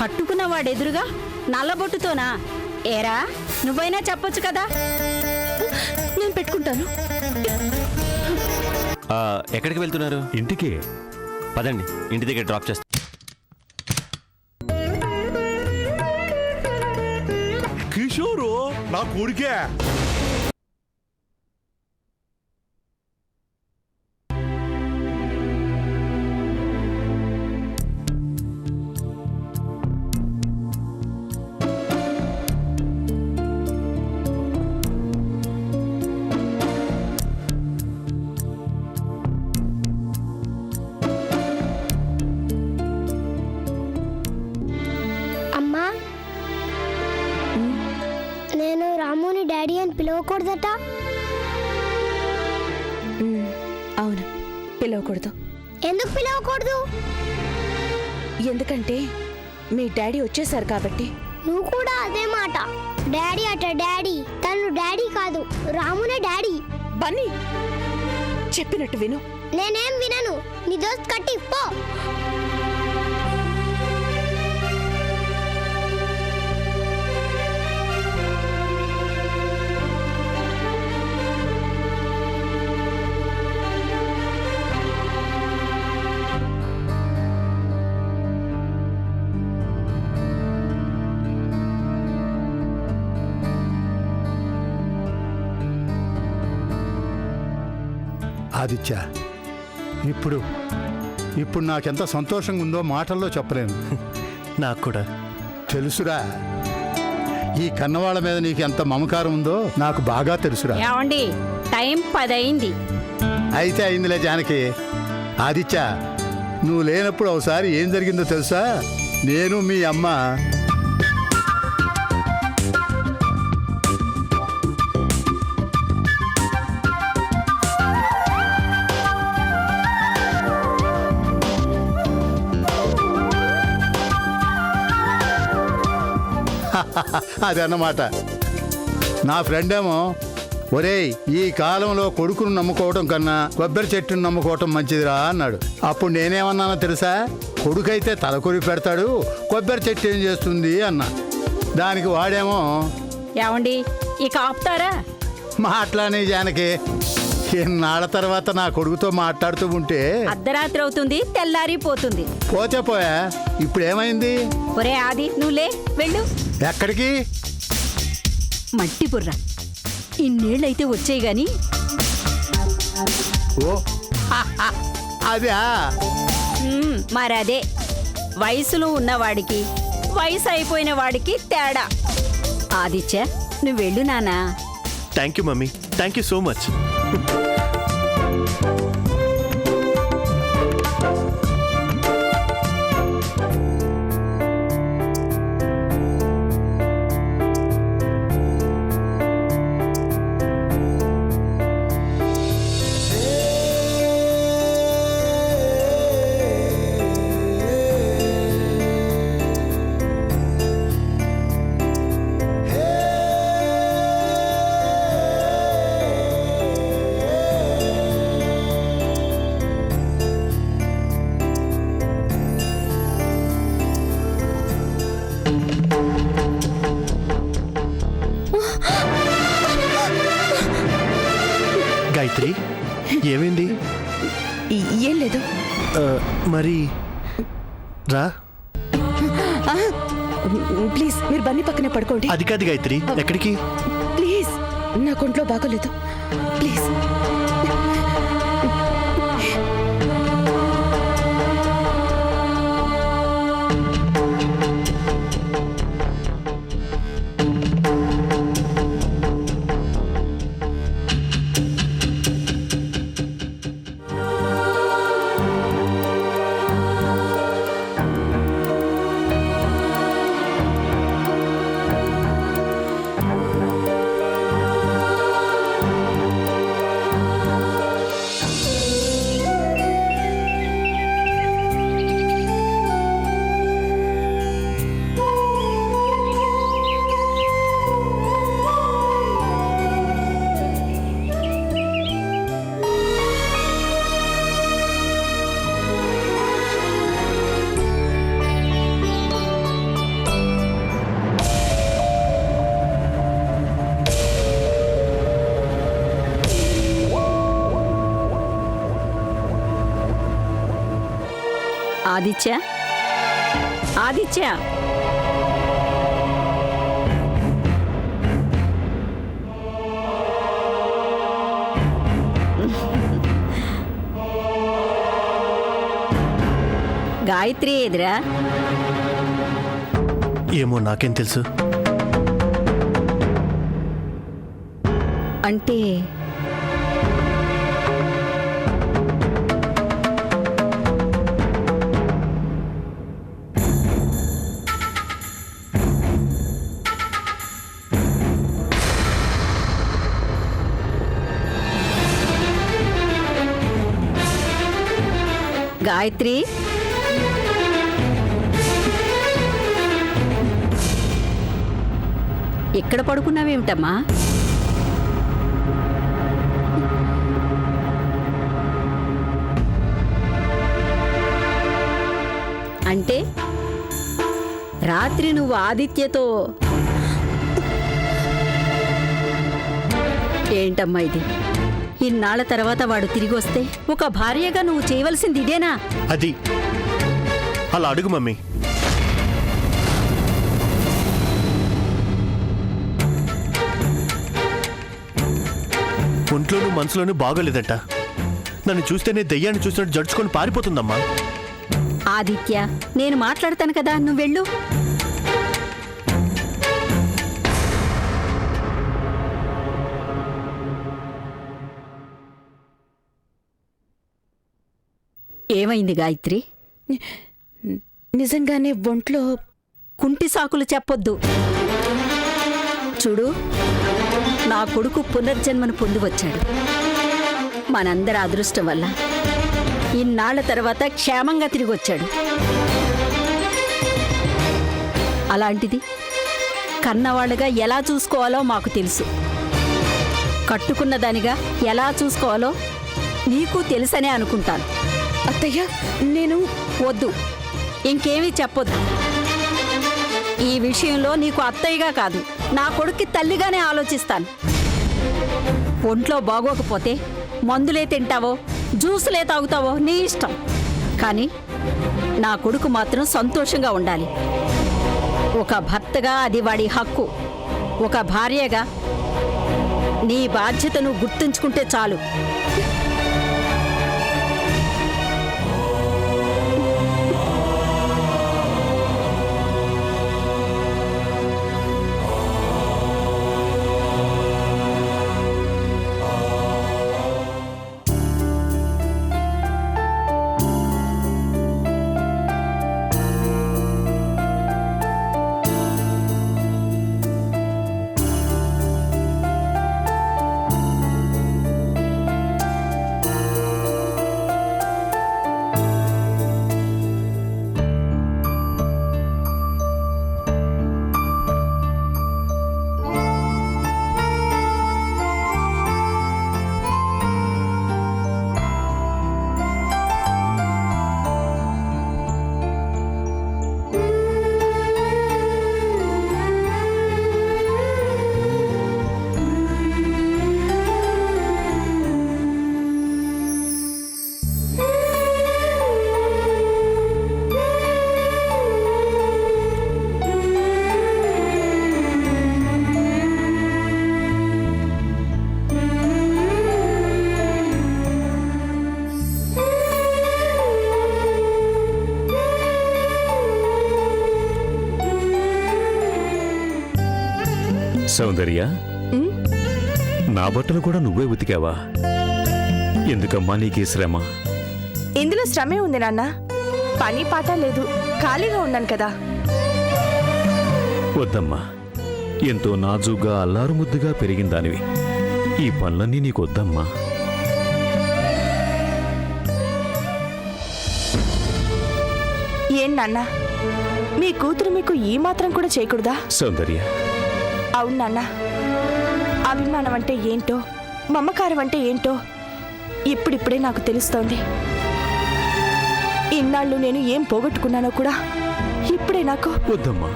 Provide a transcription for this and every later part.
కట్టుకున్న వాడెదురుగా నల్లబొట్టుతోనా? ఏరా, నువ్వైనా చెప్పొచ్చు కదా. నేను పెట్టుకుంటాను. ఎక్కడికి వెళ్తున్నారు? ఇంటికి. పదండి, ఇంటి దగ్గర డ్రాప్ చేస్తా. కిషోరు నా కొడుకే. అమ్మా, నేను రాముని డాడీ అని పిలవకూడదట. అవును, పిలవకూడదు. ఎందుకు పిలవకూడదు? ఎందుకంటే మీ డాడీ వచ్చేసారు కాబట్టి. నువ్వు కూడా అదే మాట. డాడీ అట డాడీ. తను డాడీ కాదు, రామునే డాడీ. బన్నీ, చెప్పినట్టు విను. నేనేం వినను. నీ దోస్త్ కట్టి పో. ఆదిత్య, ఇప్పుడు నాకెంత సంతోషంగా ఉందో మాటల్లో చెప్పలేను. నాకు కూడా తెలుసురా, ఈ కన్నవాళ్ళ మీద నీకు ఎంత మమకారం ఉందో నాకు బాగా తెలుసురా. ఏమండి, టైం 10 అయింది. అయితే అయిందిలే జానకి. ఆదిత్య, నువ్వు లేనప్పుడు ఒకసారి ఏం జరిగిందో తెలుసా? నేను మీ అమ్మ అదన్నమాట. నా ఫ్రెండ్ ఏమో, ఒరేయ్, ఈ కాలంలో కొడుకును నమ్ముకోవటం కన్నా కొబ్బరి చెట్టును నమ్ముకోవటం మంచిదిరా అన్నాడు. అప్పుడు నేనేమన్నానో తెలుసా? కొడుకైతే తలకొరి పెడతాడు, కొబ్బరి చెట్టు ఏం చేస్తుంది అన్నా. దానికి వాడేమో, ఏమండి, ఇక ఆపుతారా? మాట్లాడి జానకి, ఎన్నాళ్ళ తర్వాత నా కొడుకుతో మాట్లాడుతూ ఉంటే అర్ధరాత్రి అవుతుంది, తెల్లారిపోతుంది. పోతే పోయా, ఇప్పుడు ఏమైంది? ఒరే ఆది, నువ్వులే, వెళ్ళు. ఎక్కడికి? మట్టి బుర్ర, ఇన్నేళ్ళైతే వచ్చాయి గాని. ఓ అదే. మరదే, వయసులో ఉన్నవాడికి వయసు అయిపోయిన వాడికి తేడా. ఆదిత్య, నువ్వు వెళ్ళు నానా. Thank you mummy, thank you so much. Gayatri, ఏమైంది? ఏం లేదు. మరి రా. ప్లీజ్, మీరు బన్నీ పక్కనే పడుకోండి. అది కాదు గాయత్రి, ఎక్కడికి? ప్లీజ్, నా కొంట్లో బాగోలేదు. ప్లీజ్. ఆదిత్య ఆదిత్య గాయత్రి ఎదురా ఏమో నాకేం తెలుసు. అంటే గాయత్రి ఎక్కడ పడుకున్నావేమిటమ్మా? అంటే రాత్రి నువ్వు ఆదిత్యతో ఏంటమ్మా ఇది? ఇన్నాళ్ల తర్వాత వాడు తిరిగి వస్తే ఒక భార్యగా నువ్వు చేయవలసింది ఇదేనా? అది అలా అడుగు మమ్మీ. ఒంట్లోనూ మనసులోనూ బాగోలేదట. నన్ను చూస్తేనే దెయ్యాన్ని చూసినట్టు జడ్చుకొని పారిపోతుందమ్మా. ఆదిత్య, నేను మాట్లాడతాను కదా, నువ్వు వెళ్ళు. ఏమైంది గాయత్రి? నిజంగానే ఒంట్లో కుంటి సాకులు చెప్పొద్దు. చూడు, నా కొడుకు పునర్జన్మను పొంది వచ్చాడు. మనందరి అదృష్టం వల్ల ఇన్నాళ్ల తర్వాత క్షేమంగా తిరిగి వచ్చాడు. అలాంటిది కన్నవాళ్ళుగా ఎలా చూసుకోవాలో మాకు తెలుసు. కట్టుకున్న దానిగా ఎలా చూసుకోవాలో నీకు తెలుసనే అనుకుంటాను. అత్తయ్య, నేను వద్దు, ఇంకేమీ చెప్పొద్దు. ఈ విషయంలో నీకు అత్తయ్యగా కాదు, నా కొడుక్కి తల్లిగానే ఆలోచిస్తాను. ఒంట్లో బాగోకపోతే మందులే తింటావో జ్యూసులే తాగుతావో నీ ఇష్టం. కానీ నా కొడుకు మాత్రం సంతోషంగా ఉండాలి. ఒక భర్తగా అది వాడి హక్కు. ఒక భార్యగా నీ బాధ్యతను గుర్తుంచుకుంటే చాలు. సౌందర్య, నా బట్టలు కూడా నువ్వే ఉతికావా? ఎందుకమ్మా నీకీ శ్రమ? ఇందులో శ్రమే ఉంది నాన్న. పని పాట లేదు, ఖాళీగా ఉన్నాను కదా. వద్దమ్మా, ఎంతో నాజుగ్గా అల్లారు ముద్దుగా పెరిగిందానివి. ఈ పనులన్నీ నీకొద్దమ్మా. ఏం నాన్న, మీ కూతురు మీకు ఈ మాత్రం కూడా చేయకూడదా? సౌందర్య, అవును నాన్న, అభిమానం అంటే ఏంటో, మమకారం అంటే ఏంటో ఇప్పుడిప్పుడే నాకు తెలుస్తోంది. ఇన్నాళ్ళు నేను ఏం పోగొట్టుకున్నానో కూడా ఇప్పుడే నాకు. వద్దమ్మా,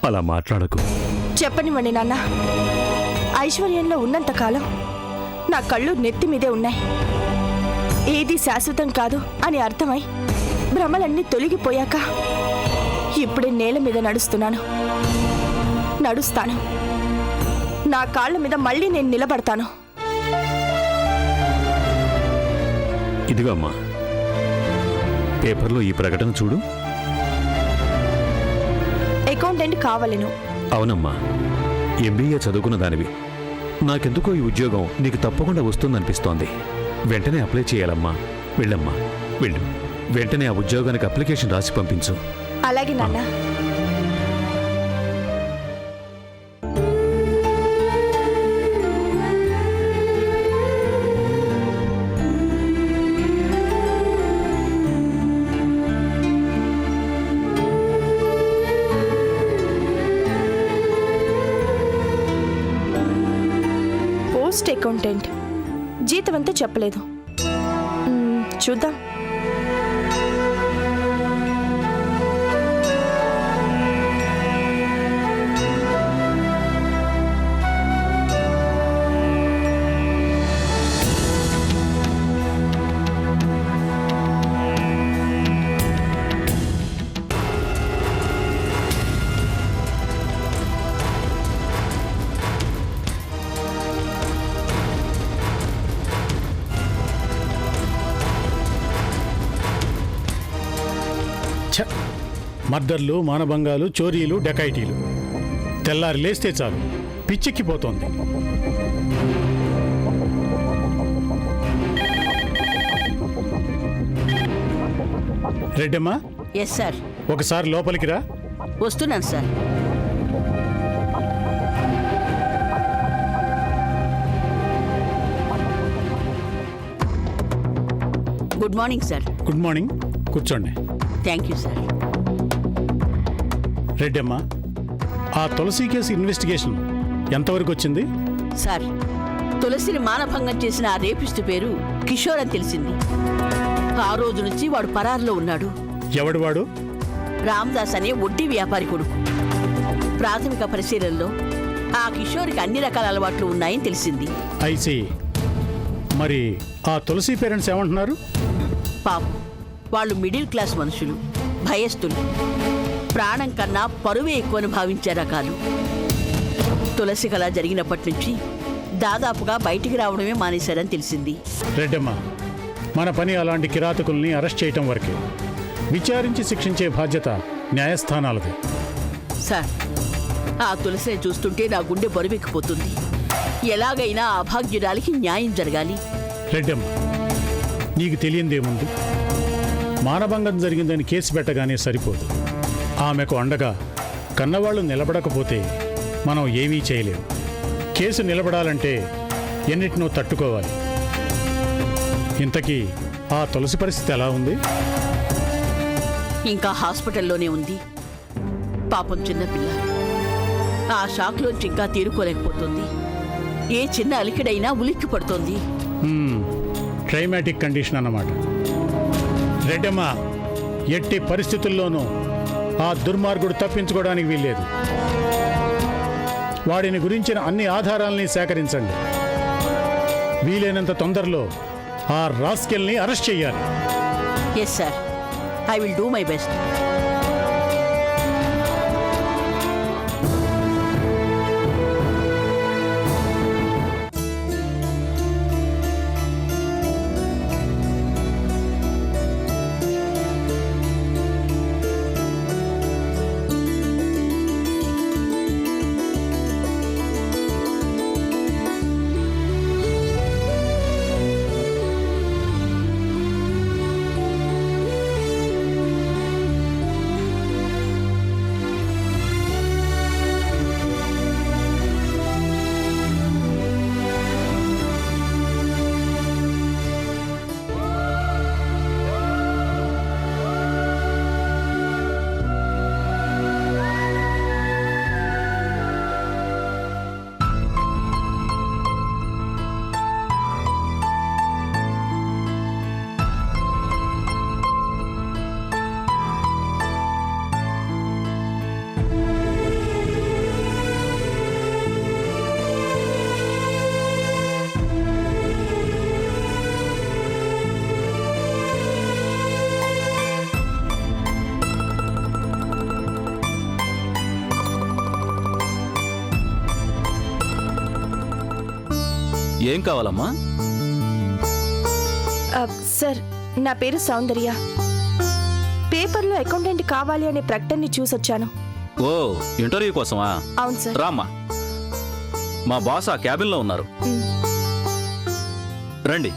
అలా మాట్లాడకు. చెప్పనివ్వండి నాన్న. ఐశ్వర్యంలో ఉన్నంతకాలం నా కళ్ళు నెత్తి మీదే ఉన్నాయి. ఏది శాశ్వతం కాదు అని అర్థమై భ్రమలన్నీ తొలగిపోయాక ఇప్పుడే నేల మీద నడుస్తున్నాను. నడుస్తాను. నా కాళ్ళ మీద మళ్ళీ నేను నిలబడతాను. ఇదిగో అమ్మా, పేపర్లో ఈ ప్రకటన చూడు. అకౌంటెంట్ కావాలను. అవునమ్మా, ఎంబీఏ చదువుకున్న దానివి. నాకెందుకో ఈ ఉద్యోగం నీకు తప్పకుండా వస్తుందనిపిస్తోంది. వెంటనే అప్లై చేయాలమ్మా. వెళ్ళమ్మా, వెళ్ళు. వెంటనే ఆ ఉద్యోగానికి అప్లికేషన్ రాసి పంపించు. అలాగే నాన్న. పోస్ట్ అకౌంటెంట్ జీతం అంతా చెప్పలేదు. చూద్దాం. మర్డర్లు, మానభంగాలు, చోరీలు, డకాయిటీలు. తెల్లారి లేస్తే చాలు పిచ్చెక్కిపోతోంది. రెడ్డమ్మా, ఎస్ సార్. ఒకసారి లోపలికి రా. వస్తున్నాను sir. Good morning sir. Good morning. కూర్చోండి. Thank you sir. రెడ్డమ్మా, ఆ తులసి కేసు ఇన్వెస్టిగేషన్ ఎంతవరకు వచ్చింది? సార్, తులసిని మానభంగం చేసిన ఆ రేపిస్టు పేరు కిషోర్ అని తెలిసింది. ఆ రోజు నుంచి వాడు పరారులో ఉన్నాడు. ఎవడు వాడు? రామదాస్ అనే వడ్డీ వ్యాపారి కొడుకు. ప్రాథమిక పరిశీలనలో ఆ కిషోర్కి అన్ని రకాల అలవాట్లు ఉన్నాయని తెలిసింది. ఐసి. మరి ఆ తులసి పేరెంట్స్ ఏమంటున్నారు? పాపం, వాళ్ళు మిడిల్ క్లాస్ మనుషులు, భయస్థులు. ప్రాణం కన్నా పరువే ఎక్కువని భావించే రకాలు. తులసి కళ జరిగినప్పటి నుంచి దాదాపుగా బయటికి రావడమే మానేశారని తెలిసింది. రెడ్డమ్మా, మన పని అలాంటి కిరాతకుల్ని అరెస్ట్ చేయటం వరకే. విచారించి శిక్షించే బాధ్యత న్యాయస్థానాలదే. సార్, ఆ తులసిని చూస్తుంటే నా గుండె బరువెక్కిపోతుంది. ఎలాగైనా ఆ అభాగ్యురాలికి న్యాయం జరగాలి. రెడ్డమ్మ, నీకు తెలియందేముంది? మానభంగం జరిగిందని కేసు పెట్టగానే సరిపోదు. ఆమెకు అండగా కన్నవాళ్లు నిలబడకపోతే మనం ఏమీ చేయలేము. కేసు నిలబడాలంటే ఎన్నిటినో తట్టుకోవాలి. ఇంతకీ ఆ తులసి పరిస్థితి ఎలా ఉంది? ఇంకా హాస్పిటల్లోనే ఉంది. పాపం చిన్నపిల్ల. ఆ షాక్లోంచి ఇంకా తీరుకోలేకపోతుంది. ఏ చిన్న అలికిడైనా ఉలిక్కి పడుతోంది. ట్రైమాటిక్ కండిషన్ అన్నమాట. రెడ్డమ్మ, ఎట్టి పరిస్థితుల్లోనూ ఆ దుర్మార్గుడు తప్పించుకోవడానికి వీల్లేదు. వాడిని గురించిన అన్ని ఆధారాల్ని సేకరించండి. వీలైనంత తొందరలో ఆ రాస్కెల్ని అరెస్ట్ చేయాలి. Yes sir, I will do my best. ఏం కావాలమ్మా? సార్, నా పేరు సౌందర్య. పేపర్లో అకౌంటెంట్ కావాలి అనే ప్రకటనని చూసొచ్చాను. ఓ, ఇంటర్వ్యూ కోసమా? అవును సార్. రామ్మా, మా బాస్ ఆ క్యాబిన్లో ఉన్నారు. రండి.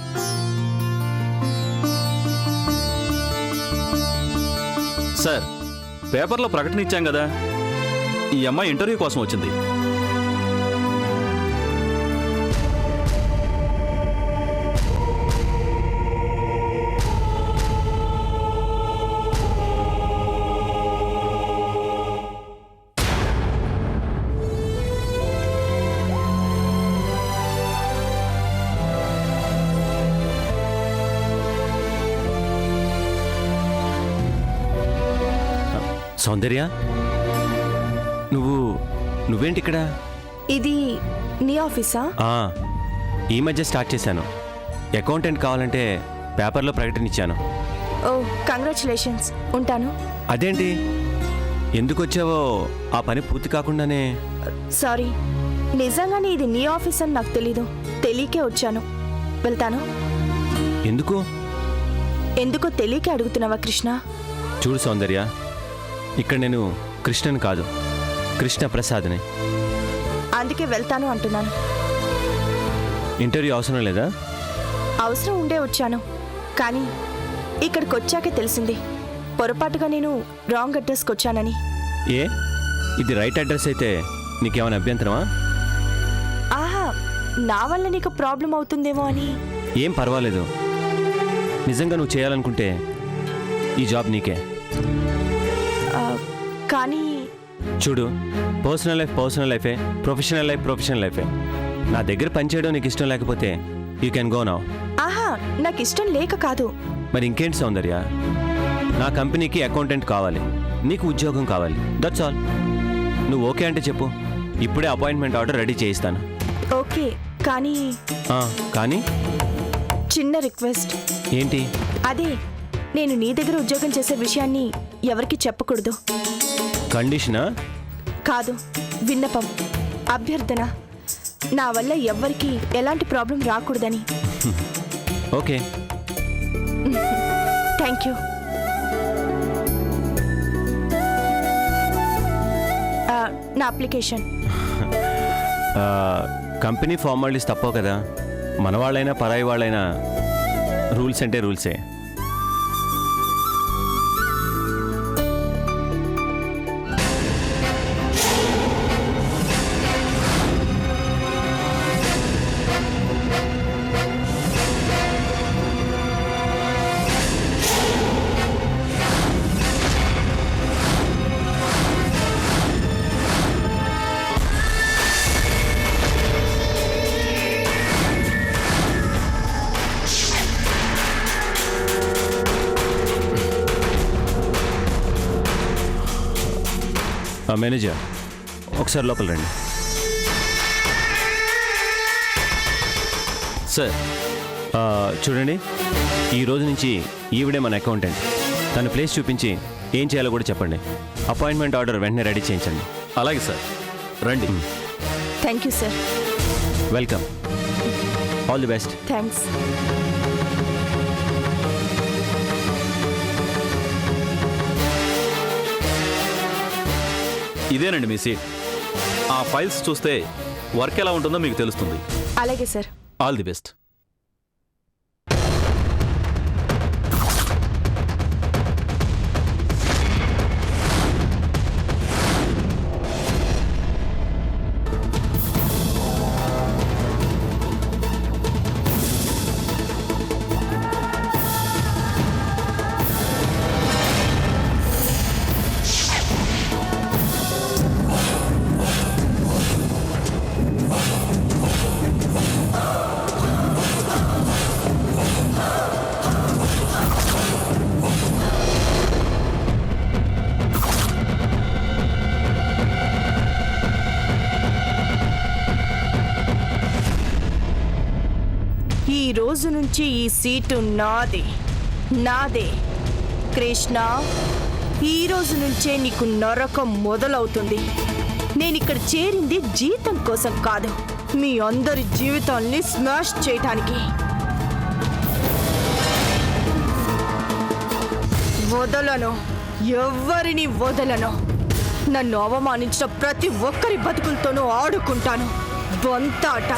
సార్, పేపర్లో ప్రకటన ఇచ్చాం కదా, ఈ అమ్మాయి ఇంటర్వ్యూ కోసం వచ్చింది. సౌందర్య, నువ్వేంటి ఇక్కడ? ఇది నీ ఆఫీసా? ఈ మధ్య స్టార్ట్ చేశాను. అకౌంటెంట్ కావాలంటే పేపర్లో ప్రకటన ఇచ్చాను. ఓ, కంగ్రాచులేషన్స్. ఉంటాను. అదేంటి, ఎందుకు వచ్చావో ఆ పని పూర్తి కాకుండానే? సారీ, నిజంగానే ఇది నీ ఆఫీస్ అని నాకు తెలీదు. తెలియకే వచ్చాను. వెళ్తాను. ఎందుకు? ఎందుకో తెలియకే అడుగుతున్నావా కృష్ణ? చూడు సౌందర్య, ఇక్కడ నేను కృష్ణని కాదు, కృష్ణ ప్రసాద్ని. అందుకే వెళ్తాను అంటున్నాను. ఇంటర్వ్యూ అవసరం లేదా? అవసరం ఉండే వచ్చాను, కానీ ఇక్కడికి వచ్చాకే తెలిసింది పొరపాటుగా నేను రాంగ్ అడ్రస్కి వచ్చానని. ఏ, ఇది రైట్ అడ్రస్ అయితే నీకేమైనా అభ్యంతరమా? ఆహా, నా వల్ల నీకు ప్రాబ్లం అవుతుందేమో అని. ఏం పర్వాలేదు. నిజంగా నువ్వు చేయాలనుకుంటే ఈ జాబ్ నీకే. కానీ చూడు, పర్సనల్ లైఫే, ప్రొఫెషనల్ లైఫే. నా దగ్గర పనిచేయడం నీకు ఇష్టం లేకపోతే యూ కెన్ గో నౌ. ఆహా, నాకు ఇష్టం లేక కాదు. మరి ఇంకేంటి సౌందర్య, నా కంపెనీకి అకౌంటెంట్ కావాలి, నీకు ఉద్యోగం కావాలి, దట్స్ ఆల్. నువ్వు ఓకే అంటే చెప్పు, ఇప్పుడే అపాయింట్మెంట్ ఆర్డర్ రెడీ చేయిస్తాను. ఓకే, కానీ కానీ చిన్న రిక్వెస్ట్. ఏంటి? అదే, నేను నీ దగ్గర ఉద్యోగం చేసే విషయాన్ని ఎవరికి చెప్పకూడదు. కండిషనా? కాదు, విన్నపం, అభ్యర్థన. నా వల్ల ఎవ్వరికి ఎలాంటి ప్రాబ్లం రాకూడదని. Okay, thank you. నా అప్లికేషన్. కంపెనీ ఫార్మాలిటీస్ తప్పవు కదా. మన వాళ్ళైనా పరాయి వాళ్ళైనా రూల్స్ అంటే రూల్సే. మేనేజర్, ఒకసారి లోపల రండి. సార్, చూడండి, ఈ రోజు నుంచి ఈవిడే మన అకౌంటెంట్. తన ప్లేస్ చూపించి ఏం చేయాలో కూడా చెప్పండి. అపాయింట్మెంట్ ఆర్డర్ వెంటనే రెడీ చేయించండి. అలాగే సార్, రండి. Thank you sir. Welcome. All the best. Thanks. ఇదేనండి మీ సీట్. ఆ ఫైల్స్ చూస్తే వర్క్ ఎలా ఉంటుందో మీకు తెలుస్తుంది. అలాగే సార్. All the best. ఈ రోజు నుంచి ఈ సీటు నాదే కృష్ణ. ఈ రోజు నుంచే నీకు నరకం మొదలవుతుంది. నేను ఇక్కడ చేరింది జీతం కోసం కాదు, మీ అందరి జీవితాల్ని స్మాష్ చేయటానికి. వదలను, ఎవ్వరిని వదలను. నన్ను అవమానించిన ప్రతి ఒక్కరి బతుకులతోనూ ఆడుకుంటాను. బొంతాట.